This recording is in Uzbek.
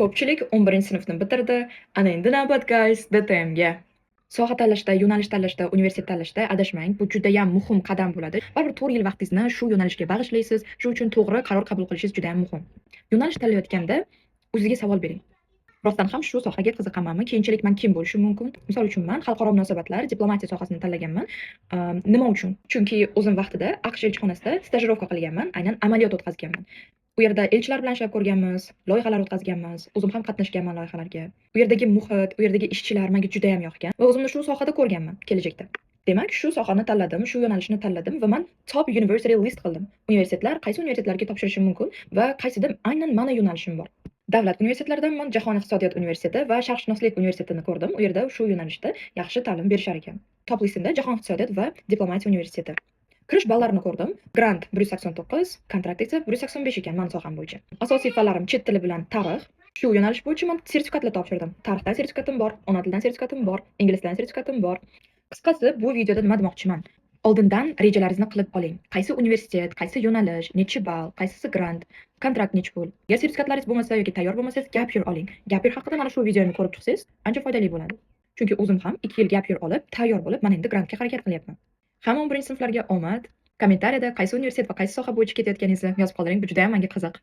Ko'pchilik 11-sinfni bitirdi. Ana endi navbat guys DTMga. Soha tanlashda, yo'nalish tanlashda, universitet tanlashda adashmang. Bu judayam muhim qadam bo'ladi. Baribir 4 yil vaqtingizni shu yo'nalishga bag'ishlaysiz. Shu uchun to'g'ri qaror qabul qilishingiz juda ham muhim. Yo'nalish tanlayotganda o'zingizga savol bering. Rostdan ham shu sohaga qiziqamanmi? Keyinchalik men kim bo'lishim mumkin? Misol uchun men xalqaro munosabatlar, diplomatiya sohasini tanlaganman. Nima uchun? Chunki o'zim vaqtida AQSh elchixonasida stajirovka qilganman, aynan amaliyot o'tkazganman. U yerda elchilar bilan ishlab ko'rganmiz, loyihalar o'tkazganmiz, o'zim ham qatnashganman loyihalarga. U yerdagi muhit, u yerdagi ishchilar menga juda ham yoqgan va o'zimni shu sohada ko'rganman kelajakda. Demak, shu sohani tanladim, shu yo'nalishni tanladim va men top university list qildim. Universitetlar qaysi universitetlarga topshirishim mumkin va qaysida aynan meni yo'nalishim bor. Davlat universitetlaridan men Jahon iqtisodiyot universiteti va Sharqshunoslik universitetini ko'rdim. U yerda shu yo'nalishda yaxshi ta'lim berishar ekan. Top listimda Jahon iqtisodiyot va diplomatiya universiteti. Kirish ballarini ko'rdim. Grant 189, kontrakt esa 185 ekan men soham bo'yicha. Asosiy fanlarim chet tili bilan tarix. Shu yo'nalish bo'yicha men sertifikatlar topshirdim. Tarixdan sertifikatim bor, ona tilidan sertifikatim bor, ingliz tilidan sertifikatim bor. Qisqasi, bu videoda nima demoqchiman? Oldindan rejalaringizni qilib oling. Qaysi universitet, qaysi yo'nalish, necha ball, qaysisi grant, kontrakt necha pul. Agar sertifikatlaringiz bo'lmasa yoki tayyor bo'lmasangiz, gap year oling. Gap year haqida mana shu videoni ko'rib chiqsangiz, ancha foydali bo'ladi. Chunki o'zim ham 2 yil gap year olib, tayyor bo'lib, men endi grantga harakat qilyapman. Hamma 11-sinflarga omad. Kommentariyada qaysi universitet va qaysi soha bo'yicha ketayotganingizni yozib qoldiring, bu juda ham menga qiziq.